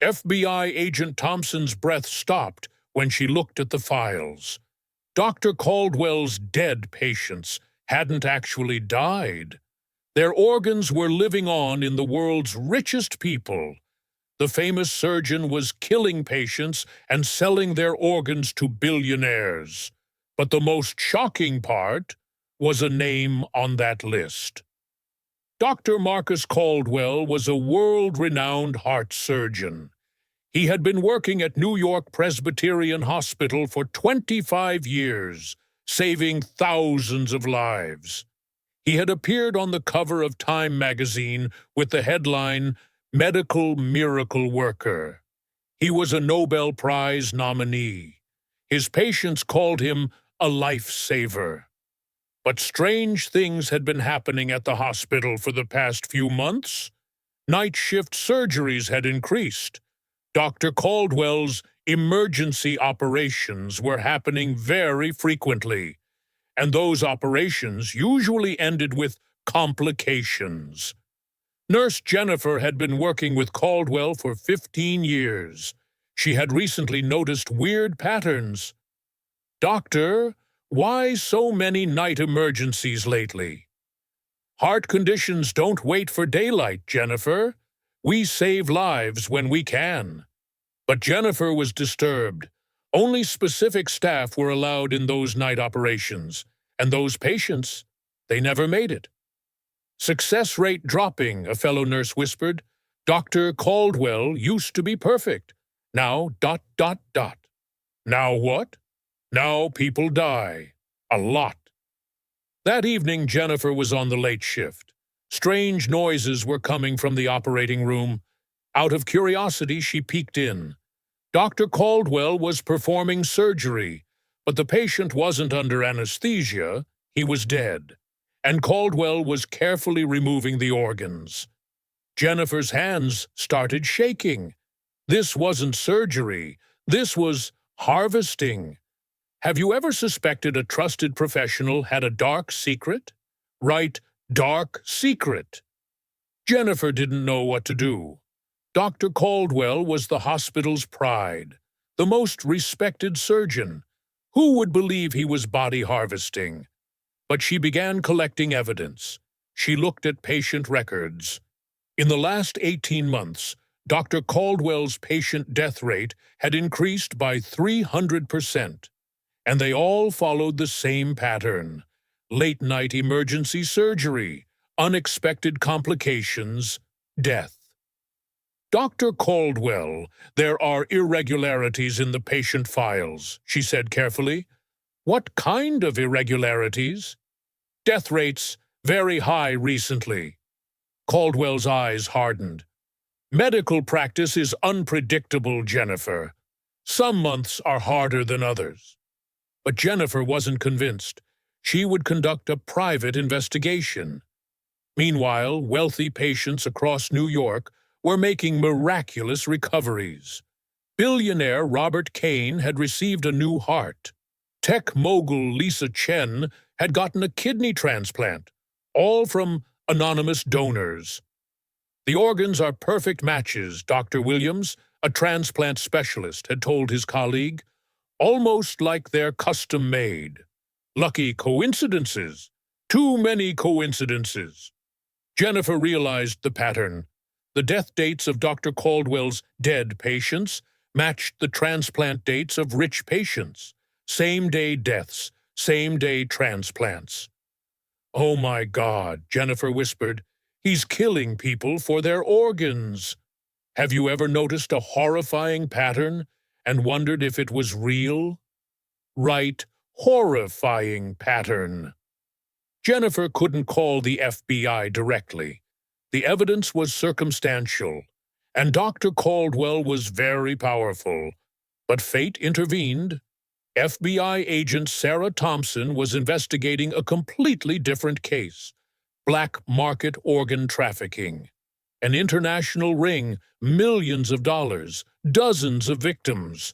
FBI agent Thompson's breath stopped when she looked at the files. Dr. Caldwell's dead patients hadn't actually died. Their organs were living on in the world's richest people. The famous surgeon was killing patients and selling their organs to billionaires. But the most shocking part was a name on that list. Dr. Marcus Caldwell was a world-renowned heart surgeon. He had been working at New York Presbyterian Hospital for 25 years, saving thousands of lives. He had appeared on the cover of Time magazine with the headline, "Medical Miracle Worker." He was a Nobel Prize nominee. His patients called him a lifesaver. But strange things had been happening at the hospital for the past few months. Night shift surgeries had increased. Dr. Caldwell's emergency operations were happening very frequently, and those operations usually ended with complications. Nurse Jennifer had been working with Caldwell for 15 years. She had recently noticed weird patterns. "Doctor, why so many night emergencies lately?" "Heart conditions don't wait for daylight, Jennifer. We save lives when we can." But Jennifer was disturbed. Only specific staff were allowed in those night operations, and those patients, they never made it. "Success rate dropping," a fellow nurse whispered. "Dr. Caldwell used to be perfect. Now ... Now what? Now people die. A lot." That evening, Jennifer was on the late shift. Strange noises were coming from the operating room. Out of curiosity, she peeked in. Dr. Caldwell was performing surgery, but the patient wasn't under anesthesia. He was dead, and Caldwell was carefully removing the organs. Jennifer's hands started shaking. This wasn't surgery. This was harvesting. Have you ever suspected a trusted professional had a dark secret? Right, dark secret. Jennifer didn't know what to do. Dr. Caldwell was the hospital's pride, the most respected surgeon. Who would believe he was body harvesting? But she began collecting evidence. She looked at patient records. In the last 18 months, Dr. Caldwell's patient death rate had increased by 300%. And they all followed the same pattern: late-night emergency surgery, unexpected complications, death. "Dr. Caldwell, there are irregularities in the patient files," she said carefully. "What kind of irregularities?" "Death rates very high recently." Caldwell's eyes hardened. "Medical practice is unpredictable, Jennifer. Some months are harder than others." But Jennifer wasn't convinced. She would conduct a private investigation. Meanwhile, wealthy patients across New York were making miraculous recoveries. Billionaire Robert Kane had received a new heart. Tech mogul Lisa Chen had gotten a kidney transplant, all from anonymous donors. "The organs are perfect matches," Dr. Williams, a transplant specialist, had told his colleague. "Almost like they're custom-made. Lucky coincidences. Too many coincidences." Jennifer realized the pattern. The death dates of Dr. Caldwell's dead patients matched the transplant dates of rich patients. Same-day deaths, same-day transplants. "Oh my God," Jennifer whispered. "He's killing people for their organs." Have you ever noticed a horrifying pattern and wondered if it was real? Right, horrifying pattern. Jennifer couldn't call the FBI directly. The evidence was circumstantial, and Dr. Caldwell was very powerful. But fate intervened. FBI agent Sarah Thompson was investigating a completely different case: black market organ trafficking. An international ring, millions of dollars, dozens of victims.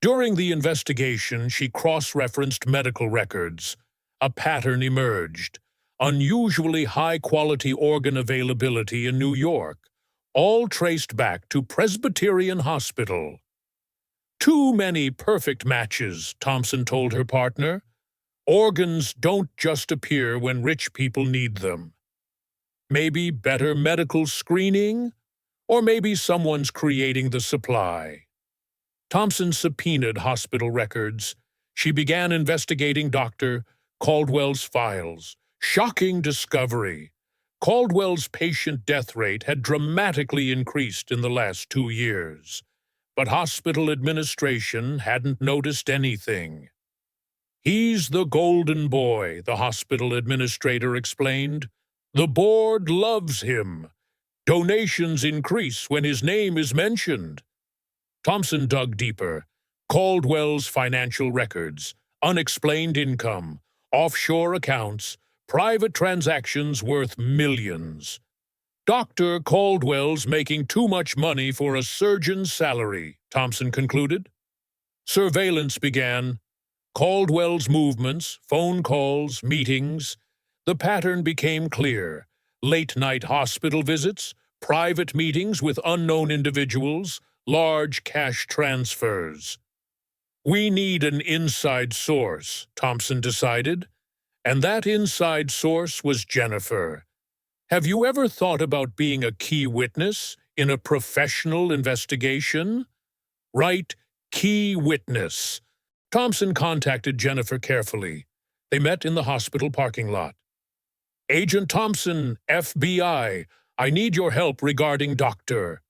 During the investigation, she cross-referenced medical records. A pattern emerged: unusually high-quality organ availability in New York, all traced back to Presbyterian Hospital. "Too many perfect matches," Thompson told her partner. "Organs don't just appear when rich people need them. Maybe better medical screening? Or maybe someone's creating the supply." Thompson subpoenaed hospital records. She began investigating Dr. Caldwell's files. Shocking discovery. Caldwell's patient death rate had dramatically increased in the last 2 years, but hospital administration hadn't noticed anything. "He's the golden boy," the hospital administrator explained. "The board loves him. Donations increase when his name is mentioned." Thompson dug deeper. Caldwell's financial records, unexplained income, offshore accounts, private transactions worth millions. "Dr. Caldwell's making too much money for a surgeon's salary," Thompson concluded. Surveillance began. Caldwell's movements, phone calls, meetings. The pattern became clear. Late-night hospital visits, private meetings with unknown individuals, large cash transfers. "We need an inside source," Thompson decided. And that inside source was Jennifer. Have you ever thought about being a key witness in a professional investigation? Right, key witness. Thompson contacted Jennifer carefully. They met in the hospital parking lot. "Agent Thompson, FBI, I need your help regarding Dr.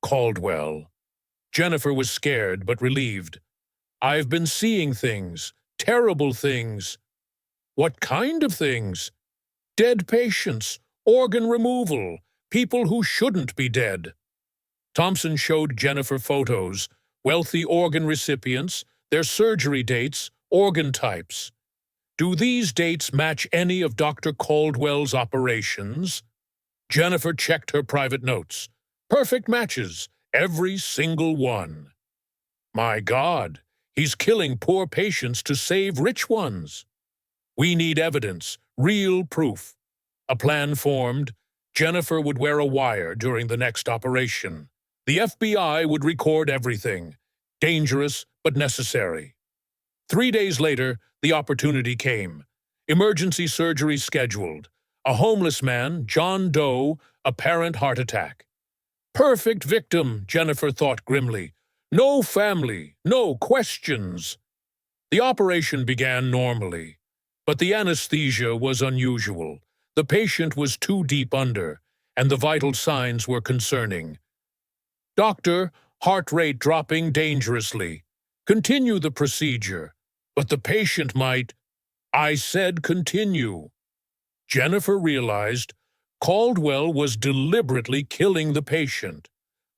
Caldwell." Jennifer was scared but relieved. "I've been seeing things, terrible things." "What kind of things?" "Dead patients, organ removal, people who shouldn't be dead." Thompson showed Jennifer photos, wealthy organ recipients, their surgery dates, organ types. "Do these dates match any of Dr. Caldwell's operations?" Jennifer checked her private notes. Perfect matches, every single one. "My God, he's killing poor patients to save rich ones." "We need evidence, real proof." A plan formed. Jennifer would wear a wire during the next operation. The FBI would record everything. Dangerous, but necessary. 3 days later, the opportunity came. Emergency surgery scheduled. A homeless man, John Doe, apparent heart attack. Perfect victim, Jennifer thought grimly. No family, no questions. The operation began normally, but the anesthesia was unusual. The patient was too deep under, and the vital signs were concerning. "Doctor, heart rate dropping dangerously. Continue the procedure." "But the patient might—" "I said continue." Jennifer realized Caldwell was deliberately killing the patient.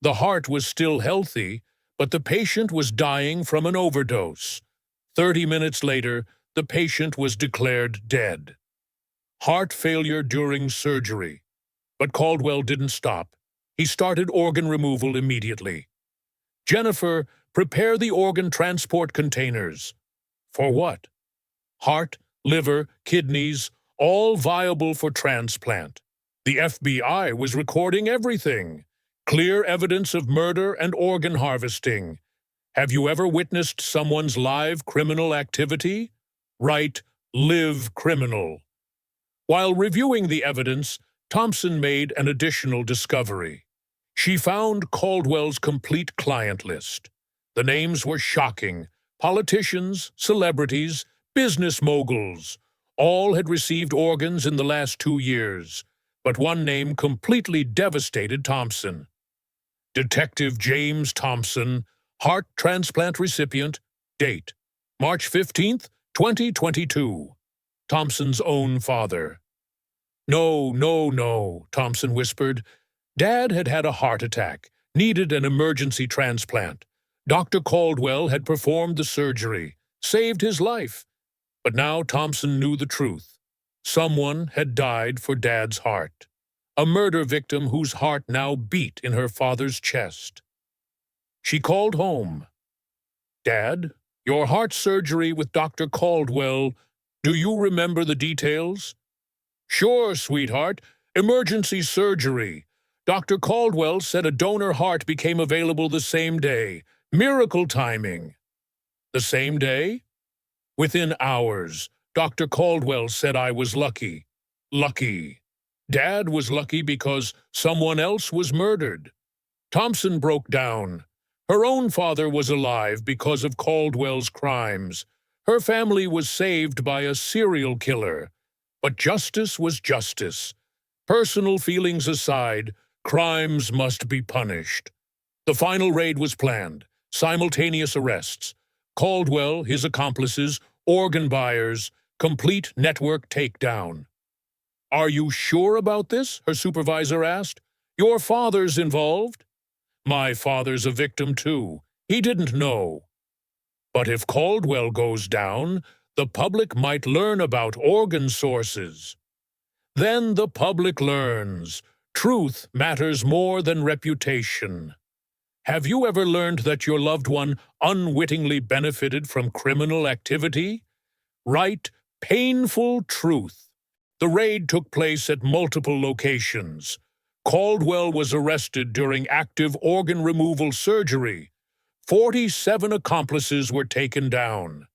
The heart was still healthy, but the patient was dying from an overdose. 30 minutes later, the patient was declared dead. Heart failure during surgery. But Caldwell didn't stop. He started organ removal immediately. "Jennifer, prepare the organ transport containers." "For what?" "Heart, liver, kidneys, all viable for transplant." The FBI was recording everything. Clear evidence of murder and organ harvesting. Have you ever witnessed someone's live criminal activity? Right, live criminal. While reviewing the evidence, Thompson made an additional discovery. She found Caldwell's complete client list. The names were shocking. Politicians, celebrities, business moguls. All had received organs in the last 2 years, but one name completely devastated Thompson. Detective James Thompson, heart transplant recipient, date, March 15th, 2022. Thompson's own father. "No, no, no," Thompson whispered. "Dad had had a heart attack, needed an emergency transplant. Dr. Caldwell had performed the surgery, saved his life. But now Thompson knew the truth. Someone had died for Dad's heart. A murder victim whose heart now beat in her father's chest. She called home. "Dad, your heart surgery with Dr. Caldwell, do you remember the details?" "Sure, sweetheart. Emergency surgery. Dr. Caldwell said a donor heart became available the same day. Miracle timing. The same day? Within hours, Dr. Caldwell said I was lucky. Lucky. Dad was lucky because someone else was murdered. Thompson broke down. Her own father was alive because of Caldwell's crimes. Her family was saved by a serial killer. But justice was justice. Personal feelings aside, crimes must be punished. The final raid was planned. Simultaneous arrests. Caldwell, his accomplices, organ buyers, complete network takedown. "Are you sure about this?" her supervisor asked. "Your father's involved?" "My father's a victim too. He didn't know." But if Caldwell goes down, the public might learn about organ sources. Then the public learns. Truth matters more than reputation. Have you ever learned that your loved one unwittingly benefited from criminal activity? Write painful truth. The raid took place at multiple locations. Caldwell was arrested during active organ removal surgery. 47 accomplices were taken down.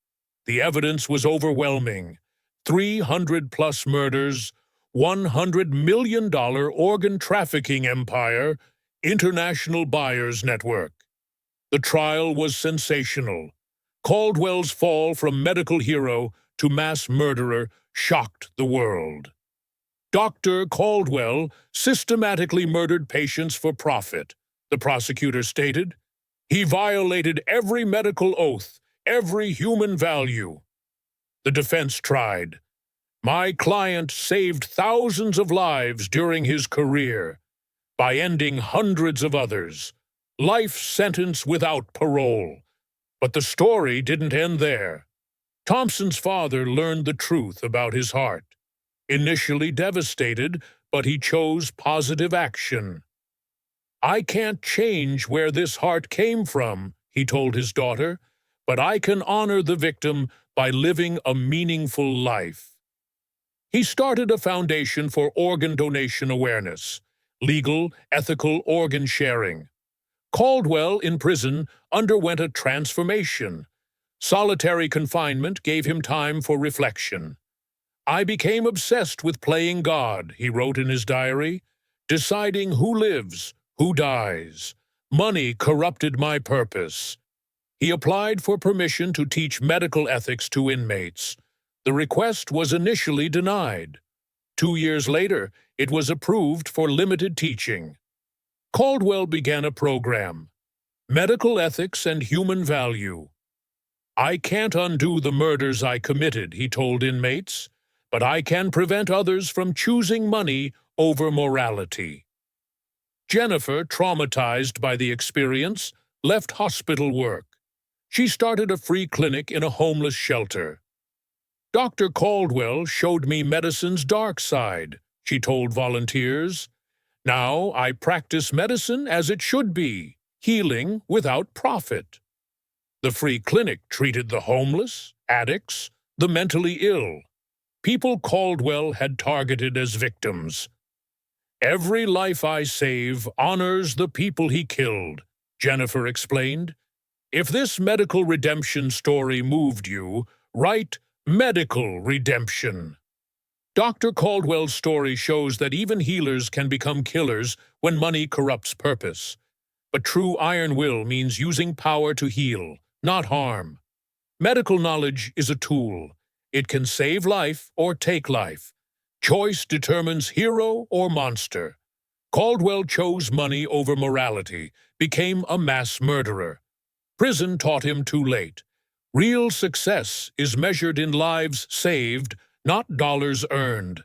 The evidence was overwhelming. 300-plus murders, $100 million organ trafficking empire, international buyers network. The trial was sensational. Caldwell's fall from medical hero to mass murderer shocked the world. Dr. Caldwell systematically murdered patients for profit, the prosecutor stated. He violated every medical oath, every human value. The defense tried. My client saved thousands of lives during his career by ending hundreds of others. Life sentence without parole. But the story didn't end there. Thompson's father learned the truth about his heart. Initially devastated, but he chose positive action. "I can't change where this heart came from," he told his daughter, "but I can honor the victim by living a meaningful life." He started a foundation for organ donation awareness, legal, ethical organ sharing. Caldwell, in prison, underwent a transformation. Solitary confinement gave him time for reflection. "I became obsessed with playing God," he wrote in his diary, "deciding who lives, who dies. Money corrupted my purpose." He applied for permission to teach medical ethics to inmates. The request was initially denied. 2 years later, it was approved for limited teaching. Caldwell began a program, Medical Ethics and Human Value. "I can't undo the murders I committed," he told inmates, "but I can prevent others from choosing money over morality." Jennifer, traumatized by the experience, left hospital work. She started a free clinic in a homeless shelter. "Dr. Caldwell showed me medicine's dark side," she told volunteers. "Now I practice medicine as it should be, healing without profit." The free clinic treated the homeless, addicts, the mentally ill, people Caldwell had targeted as victims. "Every life I save honors the people he killed," Jennifer explained. "If this medical redemption story moved you, write medical redemption." Dr. Caldwell's story shows that even healers can become killers when money corrupts purpose. But true iron will means using power to heal, not harm. Medical knowledge is a tool. It can save life or take life. Choice determines hero or monster. Caldwell chose money over morality, became a mass murderer. Prison taught him too late. Real success is measured in lives saved, not dollars earned.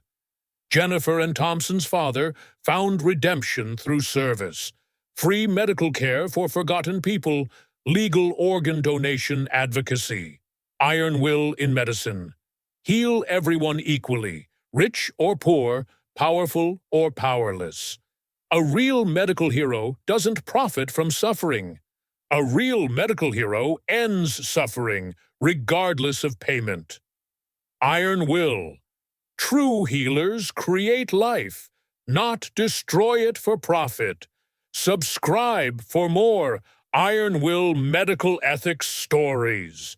Jennifer and Thompson's father found redemption through service. Free medical care for forgotten people, legal organ donation advocacy. Iron will in medicine. Heal everyone equally, rich or poor, powerful or powerless. A real medical hero doesn't profit from suffering. A real medical hero ends suffering, regardless of payment. Iron will. True healers create life. not destroy it for profit. Subscribe for more Iron Will medical ethics stories.